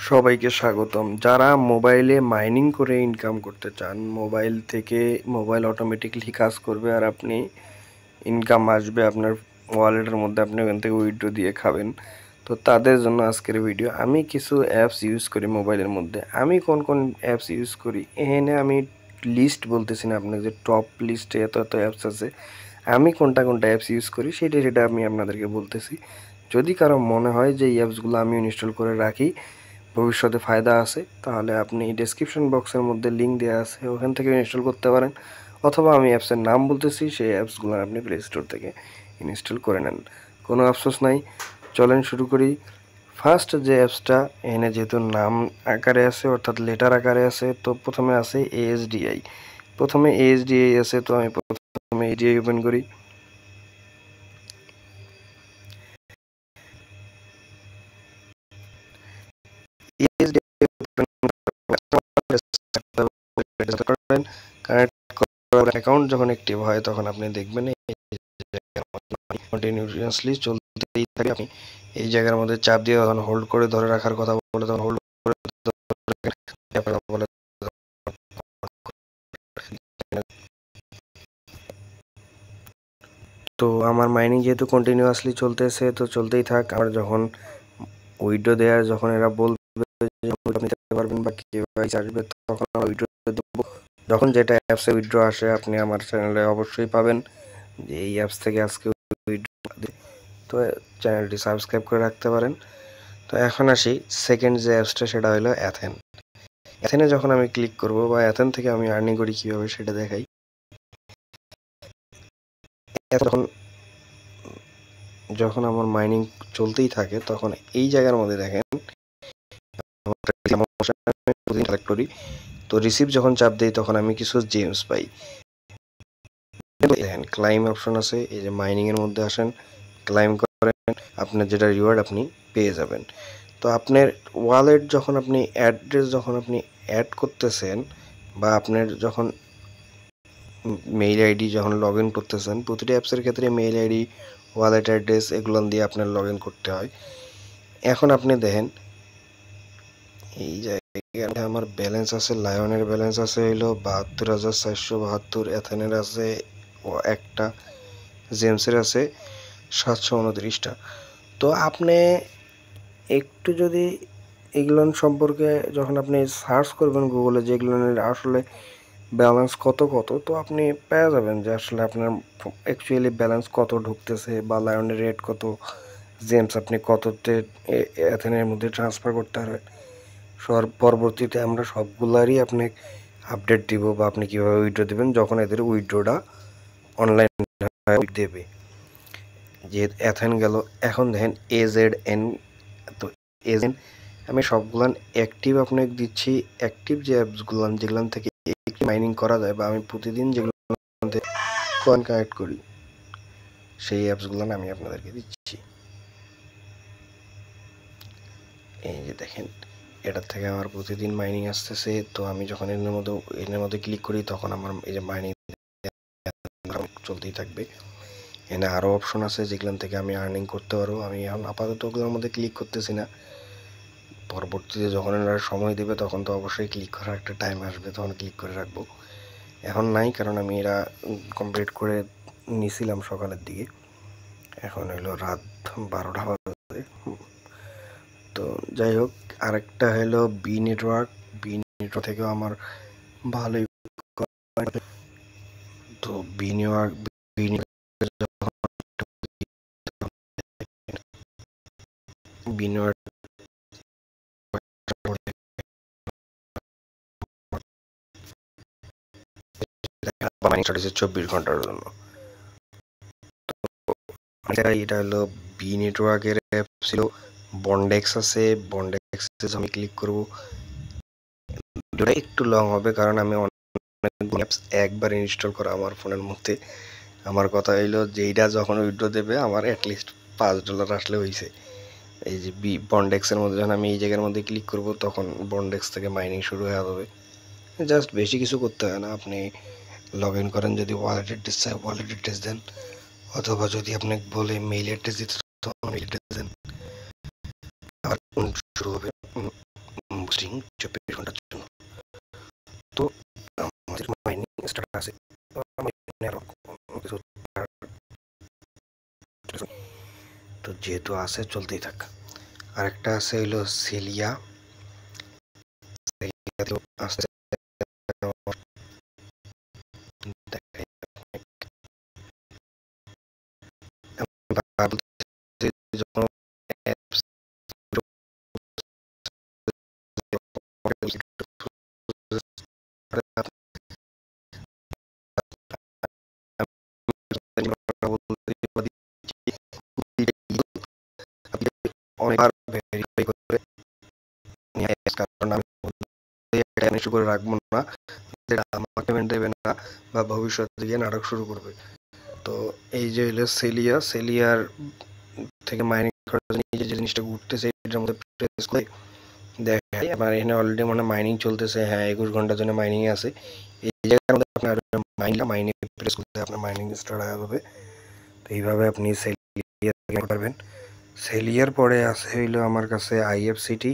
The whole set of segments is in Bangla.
সবাইকে স্বাগতম। যারা মোবাইলে মাইনিং করে ইনকাম করতে চান, মোবাইল থেকে মোবাইল অটোমেটিক্যালি কাজ করবে আর আপনি ইনকাম আসবে আপনার ওয়ালেটের মধ্যে, আপনি ওখান থেকে উইথড্র দিয়ে খাবেন। তো তাদের জন্য আজকের ভিডিও। আমি কিছু অ্যাপস ইউজ করি মোবাইলের মধ্যে। আমি কোন কোন অ্যাপস ইউজ করি এখানে আমি লিস্ট বলতেছি না আপনাকে, যে টপ লিস্টে এত এত অ্যাপস আছে। আমি কোনটা কোনটা অ্যাপস ইউজ করি সেটা আমি আপনাদেরকে বলতেছি। যদি কারো মনে হয় যে এই অ্যাপসগুলো আমি ইনস্টল করে রাখি, ভবিষ্যতে ফায়দা আছে, তাহলে আপনি ডেসক্রিপশন বক্সের মধ্যে লিঙ্ক দেওয়া আছে, ওখান থেকে ইনস্টল করতে পারেন। অথবা আমি অ্যাপসের নাম বলতেছি, সেই অ্যাপসগুলো আপনি প্লে স্টোর থেকে ইনস্টল করে নেন। কোনো আফসোস নাই। চলেন শুরু করি। ফার্স্ট যে অ্যাপসটা এখানে যেহেতু নাম আকারে আছে, অর্থাৎ লেটার আকারে আছে, তো প্রথমে আছে এএসডিআই। প্রথমে এএসডিআই আছে, তো আমি প্রথমে এসডিআই ওপেন করি। অ্যাকাউন্ট যখন অ্যাক্টিভ হয় তখন আপনি দেখবেন কন্টিনিউয়াসলি চলতেই থাকে। আপনি এই জায়গার মধ্যে চাপ দিয়ে তখন হোল্ড করে ধরে রাখার কথা বলে তখন হোল্ড করে। তো আমার মাইনিং যেহেতু কন্টিনিউয়াসলি চলতেছে, তো চলতেই থাক। আমার যখন উইথড্র দেওয়ার যখন এরা বলবে নিতে পারবেন বা কেওয়াইসি আসবে, তখন উইথড্র দেবো। যখন যেটা অ্যাপসে উইথড্র আসে আপনি আমার চ্যানেলে অবশ্যই পাবেন যে এই অ্যাপস থেকে আজকে উইথড্র। তো চ্যানেলটি সাবস্ক্রাইব করে রাখতে পারেন। তো এখন আসি সেকেন্ড যে অ্যাপসটা, সেটা হলো অ্যাথেন। অ্যাথেনে যখন আমি ক্লিক করব বা অ্যাথেন থেকে আমি আর্নিং করি কীভাবে সেটা দেখাই। এখন যখন আমার মাইনিং চলতেই থাকে তখন এই জায়গার মধ্যে দেখেন কালেক্ট করি। তো রিসিভ যখন চাপ দিই তখন আমি কিছু জেমস পাই। দেখেন ক্লাইম অপশন আছে, এই যে মাইনিং এর মধ্যে আসেন, ক্লাইম করেন, আপনার যেটা রিওয়ার্ড আপনি পেয়ে যাবেন। তো আপনার ওয়ালেট যখন আপনি অ্যাড্রেস যখন আপনি অ্যাড করতেছেন বা আপনার যখন মেইল আইডি যখন লগ ইন করতেছেন, প্রতিটি অ্যাপসের ক্ষেত্রে মেইল আইডি, ওয়ালেট অ্যাড্রেস এগুলো দিয়ে আপনার লগ ইন করতে হয়। এখন আপনি দেখেন এই জায়গায় আমার ব্যালেন্স আছে, লায়নের ব্যালেন্স আছে হইলো ৭২,৪৭২, অ্যাথেনের আছে একটা, জেমসের আছে ৭২৯টা। তো আপনি একটু যদি এগুলো সম্পর্কে যখন আপনি সার্চ করবেন গুগলে যে এগুলোর আসলে ব্যালেন্স কত কত, তো আপনি পেয়ে যাবেন যে আসলে আপনার অ্যাকচুয়ালি ব্যালেন্স কত ঢুকতেছে বা লায়নের রেট কত, জেমস আপনি কততে অ্যাথেনের মধ্যে ট্রান্সফার করতে পারবেন। পরবর্তীতে আমরা সবগুলারই আপনি আপডেট দিব বা আপনি কীভাবে উইথড্র দেবেন যখন এদের উইথড্রটা অনলাইন দেবে। যে অ্যাথেন গেল, এখন দেখেন AZN। তো এজেন্ট আমি সবগুলান অ্যাক্টিভ আপনাকে দিচ্ছি। অ্যাক্টিভ যে অ্যাপসগুলান যেগুলান থেকে মাইনিং করা যায় বা আমি প্রতিদিন যেগুলো কয়েন কালেক্ট করি সেই অ্যাপসগুলান আমি আপনাদেরকে দিচ্ছি। এই যে দেখেন এটার থেকে আমার প্রতিদিন মাইনিং আসতেছে। তো আমি যখন এর মধ্যে ক্লিক করি তখন আমার এই যে মাইনিং চলতেই থাকবে। এখানে আরও অপশন আছে যেগুলো থেকে আমি আর্নিং করতে পারবো। আমি এখন আপাতত ওগুলোর মধ্যে ক্লিক করতেছি না, পরবর্তীতে যখন এরা সময় দেবে তখন তো অবশ্যই ক্লিক করার একটা টাইম আসবে, তখন ক্লিক করে রাখবো। এখন নাই, কারণ আমি এরা কমপ্লিট করে নিছিলাম সকালের দিকে। এখন হলো রাত 12টা বাজে। তো যাই হোক, আরেকটা হলো বি নেটওয়ার্ক থেকেও আমার ভালোই। তো বি নেটওয়ার্ক মাইনিং স্টার্ট হচ্ছে 24 ঘন্টার জন্য। এটা হলো বি নেটওয়ার্কের অ্যাপ ছিল। বন্ডেক্স আছে, বন্ডেক্স আমি ক্লিক করব। এটা একটু লং হবে কারণ আমি অনেক অ্যাপস একবার ইনস্টল করা আমার ফোনের মধ্যে। আমার কথা হইলো যে এইটা যখন উইথড্র দেবে আমার অ্যাটলিস্ট $5 আসলে হয়েছে। এই যে বন্ডেক্সের মধ্যে যখন আমি এই জায়গার মধ্যে ক্লিক করব তখন বন্ডেক্স থেকে মাইনিং শুরু হয়ে যাবে। জাস্ট বেশি কিছু করতে হয় না, আপনি লগ ইন করেন, যদি ওয়ালেট অ্যাড্রেস চাই ওয়ালেট অ্যাড্রেস দেন, অথবা যদি আপনাকে বলে মেইল অ্যাড্রেস দিতে তখন মেইল অ্যাড্রেস দেন, আবার শুরু হবে। মাইনিং 24 ঘন্টার জন্য। তো আমাদের মাইনিং স্টার্ট আছে, তো যেহেতু আছে চলতেই থাক। আরেকটা আছে হইলো সেলিয়া, আছে অনেকবার ভেরিফাই করে নিয়ে আসে, কারণ আমি শুরু করে রাখবো না, যেটা আমার পেমেন্ট দেবে না বা ভবিষ্যতে গিয়ে নাটক শুরু করবে। তো এই যে হলো সেলিয়া, সেলিয়ার থেকে মাইনিং করার জন্য যে জিনিসটা ঘুরতেছে এটার মধ্যে প্রেস করে দেখাই আমার এখানে অলরেডি মনে মাইনিং চলতেছে। হ্যাঁ, 21 ঘন্টার জন্য মাইনিং আছে। এই জায়গার মধ্যে আপনার মাইনিং প্রেস করতে আপনার মাইনিং স্টার্ট হয়ে যাবে। তো এইভাবে আপনি সেলিয়া পারবেন। সেলিয়ার পরে আছে হইলো আমার কাছে আইএফসিটি।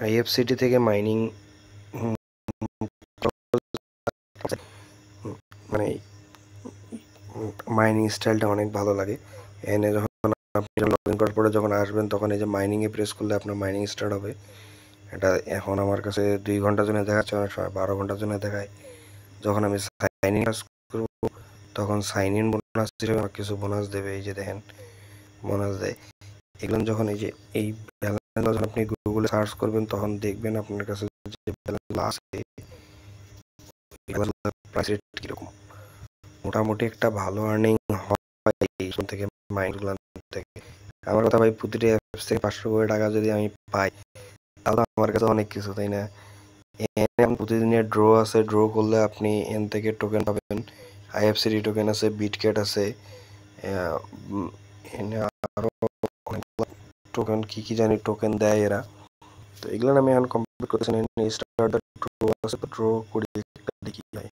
আইএফসিটি থেকে মাইনিং মানে মাইনিং স্টাইলটা অনেক ভালো লাগে। এনে যখন আপনি লগ ইন করার পরে যখন আসবেন তখন এই যে মাইনিংয়ে প্রেস করলে আপনার মাইনিং স্টার্ট হবে। এটা এখন আমার কাছে 2 ঘন্টার জন্য দেখাচ্ছে, অনেক সময় 12 ঘন্টার জন্য দেখায়। যখন আমি সাইন ইন করব তখন সাইন ইন বোনাস হিসেবে কিছু বোনাস দেবে। এই যে দেখেন বোনাস দেয় এগুলো। যখন এই যে এই ব্যালেন্স যখন আপনি গুগলে সার্চ করবেন তখন দেখবেন আপনার কাছে যে ব্যালেন্স আছে প্রাইস রেট কিরকম। মোটামুটি একটা ভালো আর্নিং হয় এইখান থেকে, মাইন্ডগুলো থেকে। আমার কথা ভাই, প্রতিটি অ্যাপস থেকে 500 করে টাকা যদি আমি পাই তাহলে আমার কাছে অনেক কিছু, তাই না? প্রতিদিনের ড্র আছে, ড্র করলে আপনি এন থেকে টোকেন পাবেন। আইএফসিডি টোকেন আছে, বিটকেট আছে, এনে আরো অনেক টোকেন কি জানি টোকেন দেয় এরা। তো এগুলো আমি এখন কমপ্লিট করতেছি। স্টার্টার ড্র আছে, তো ড্র করি দেখি হয়।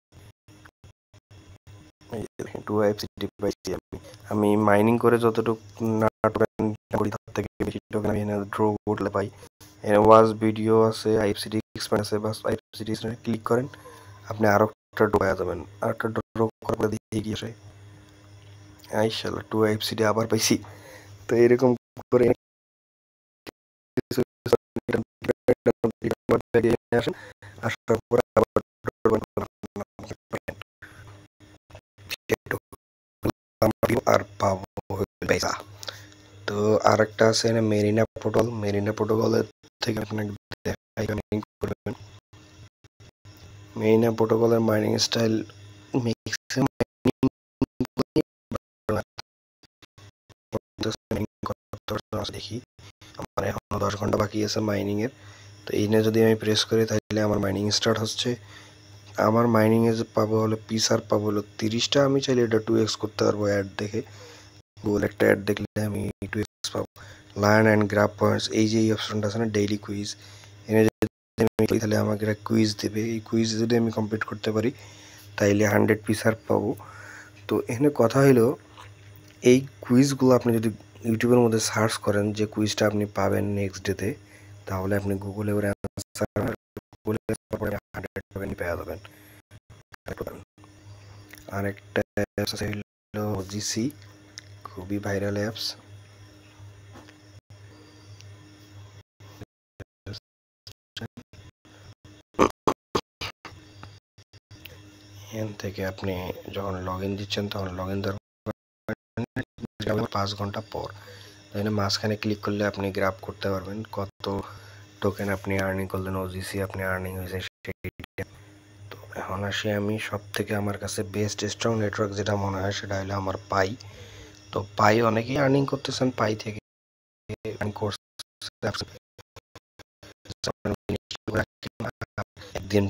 আমি মাইনিং করে যতটুকু টোকেন করি তার থেকে বেশি টোকেন আমি ড্র করলে পাই। ওয়াজ ভিডিও আছে, আইএফসিডি এক্সপ্যান্ড আছে, বাস আইএফসিডি ক্লিক করেন আপনি আরো একটা ড্র পাওয়া যাবেন। আর একটা ড্র করার পরে দেখি কি আসে। ইনশাআল্লাহ 2 আইএফসিডি আবার পাইছি। তো এরকম করে আসেন, আসার পরে আবার আর পাবো পয়সা। তো আর একটা আছে মেরিনা পোর্টাল। মেরিনা পোর্টালের থেকে আপনাকে করবেন। মেরিনা প্রোটোকলের মাইনিং স্টাইল দেখি আমার এখনো 10 ঘন্টা বাকি আছে মাইনিং এর। তো এই নিয়ে যদি আমি প্রেস করি তাহলে আমার মাইনিং স্টার্ট হচ্ছে। আমার মাইনিং এ পাবো হলো পিসার পাবো হলো 30টা। আমি চাইলে এটা 2x করতে পারবো অ্যাড দেখে। গুগল একটা অ্যাড দেখলে আমি 2x পাবো। লার্ন অ্যান্ড গ্রাফ পয়েন্টস, এই যে এই অপশনটা আছে না ডেইলি কুইজ, এনে যদি তাহলে আমাকে একটা কুইজ দেবে। এই কুইজ যদি আমি কমপ্লিট করতে পারি তাইলে 100 পিসার পাবো। তো এখানে কথা হলো এই কুইজগুলো আপনি যদি ইউটিউবের মধ্যে সার্চ করেন যে কুইজটা আপনি পাবেন নেক্সট ডেতে, তাহলে আপনি গুগলে ওর অ্যান্সার বলে 100 টোকেন পেয়ে যাবেন। আরেকটা অ্যাপস আছে হলো ওজিসি, খুবই ভাইরাল অ্যাপস। এখান থেকে আপনি যখন লগ ইন দিচ্ছেন তখন লগ ইন 5 ঘন্টা পর, তাহলে মাঝখানে ক্লিক করলে আপনি গ্রাফ করতে পারবেন কত টোকেন আপনি আর্নিং করলেন, ওজিসি আপনি আর্নিং হয়েছে সেইটা। তো এখন আসি আমি সব থেকে আমার কাছে বেস্ট স্ট্রং নেটওয়ার্ক যেটা মনে হয় সেটা হলো আমার পাই। তো পাই অনেকেই আর্নিং করতেছেন পাই থেকে। একদিন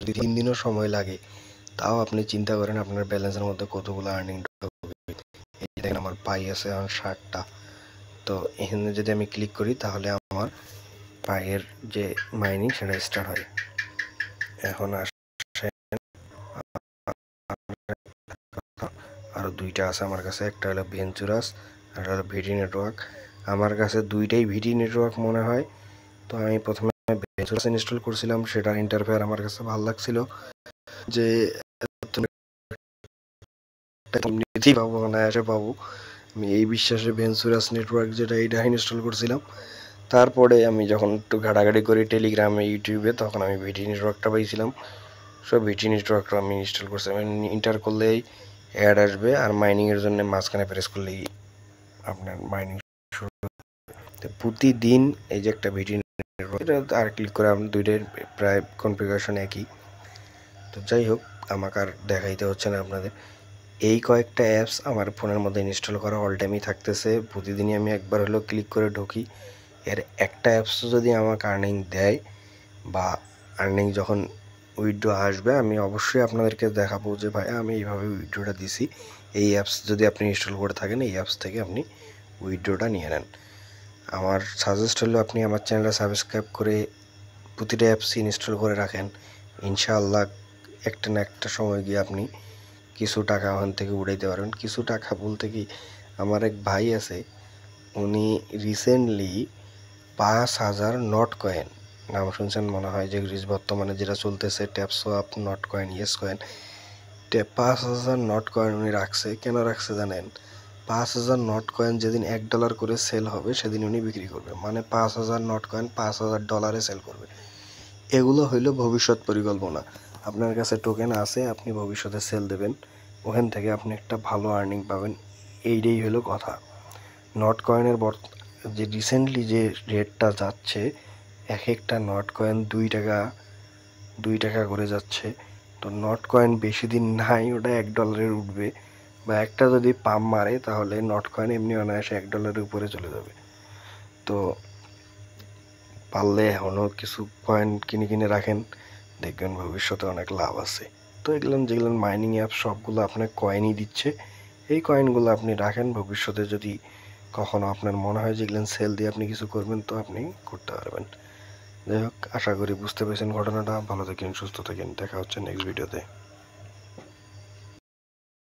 যদি 3 দিনও সময় লাগে তাও আপনি চিন্তা করেন আপনার ব্যালেন্সের মধ্যে কতগুলো আর্নিং ঢুকবে। এই দেখেন আমার পাই আছে এখন 60টা। তো এখানে যদি আমি ক্লিক করি তাহলে আমার পাইয়ের যে মাইনিং সেটা স্টার্ট হয়। এখন দুইটা আছে আমার কাছে, একটা হলো ভেঞ্চুরাস আর হলো ভিডি নেটওয়ার্ক। আমার কাছে দুইটাই ভিডি নেটওয়ার্ক মনে হয়। তো আমি প্রথমে ভেঞ্চুরাস ইনস্টল করছিলাম, সেটার ইন্টারফেয়ার আমার কাছে ভালো লাগছিল, যে এমনিতেই পাবো অনায়াসে পাবো, আমি এই বিশ্বাসে ভেঞ্চুরাস নেটওয়ার্ক যেটা এইটা ইনস্টল করছিলাম। তারপরে আমি যখন একটু ঘাটাঘাটি করি টেলিগ্রামে ইউটিউবে, তখন আমি ভিডি নেটওয়ার্কটা পাইছিলাম। সব ভিডি নেটওয়ার্কটা আমি ইনস্টল করছিলাম। ইন্টার করলেই অ্যাড আসবে, আর মাইনিংয়ের জন্য মাঝখানে প্রেস করলেই আপনার মাইনিং শুরু। প্রতিদিন এই যে একটা ভিডি নেটওয়ার্ক, এটা আর ক্লিক করে আপনি দুইটার প্রায় কনফিগারেশন একই। তো যাই হোক, আমাকে আর দেখাইতে হচ্ছে না আপনাদের। এই কয়েকটা অ্যাপস আমার ফোনের মধ্যে ইনস্টল করা অল টাইমই থাকতেছে, প্রতিদিনই আমি একবার হলেও ক্লিক করে ঢুকি। এর একটা অ্যাপস যদি আমাকে আর্নিং দেয় বা আর্নিং যখন উইথড্র আসবে, আমি অবশ্যই আপনাদেরকে দেখাবো যে ভাই আমি এইভাবে উইথড্রটা দিছি। এই অ্যাপস যদি আপনি ইনস্টল করে থাকেন, এই অ্যাপস থেকে আপনি উইথড্রটা নিয়ে নেন। আমার সাজেস্ট হলো আপনি আমার চ্যানেলটা সাবস্ক্রাইব করে প্রতিটা অ্যাপস ইনস্টল করে রাখেন। ইনশাআল্লাহ একটা না একটা সময় গিয়ে আপনি কিছু টাকা ওখান থেকে উড়াইতে পারবেন। কিছু টাকা বলতে কি, আমার এক ভাই আছে, উনি রিসেন্টলি 5,000 নট কয়েন, নাম শুনছেন মনে হয়, যে বর্তমানে যেটা চলতেছে TapSwap Notcoin, Yescoin, 5,000 Notcoin উনি রাখছে। কেন রাখছে জানেন? 5,000 নট কয়েন যেদিন $1 করে সেল হবে সেদিন উনি বিক্রি করবে, মানে 5,000 নট কয়েন $5,000 সেল করবে। এগুলো হইল ভবিষ্যৎ পরিকল্পনা। আপনার কাছে টোকেন আছে, আপনি ভবিষ্যতে সেল দেবেন, ওখান থেকে আপনি একটা ভালো আর্নিং পাবেন। এইটাই হলো কথা। নট কয়েনের যে রিসেন্টলি যে রেটটা যাচ্ছে, এক একটা নট কয়েন $2 করে যাচ্ছে। তো নট কয়েন বেশি দিন নাই, ওটা $1 উঠবে, বা একটা যদি পাম্প মারে তাহলে নট কয়েন এমনি অনায়াসে $1 উপরে চলে যাবে। তো পারলে এখনও কিছু কয়েন কিনে রাখেন, দেখবেন ভবিষ্যতে অনেক লাভ আছে। তো এগুলো যেগুলো মাইনিং অ্যাপ সবগুলো আপনার কয়েনই দিচ্ছে, এই কয়েনগুলো আপনি রাখেন, ভবিষ্যতে যদি কখনো আপনার মনে হয় যেগুলো সেল দিয়ে আপনি কিছু করবেন, তো আপনি করতে পারবেন। যাই হোক, আশা করি বুঝতে পেরেছেন ঘটনাটা। ভালো থাকেন, সুস্থ থাকেন, দেখা হচ্ছে নেক্সট ভিডিওতে।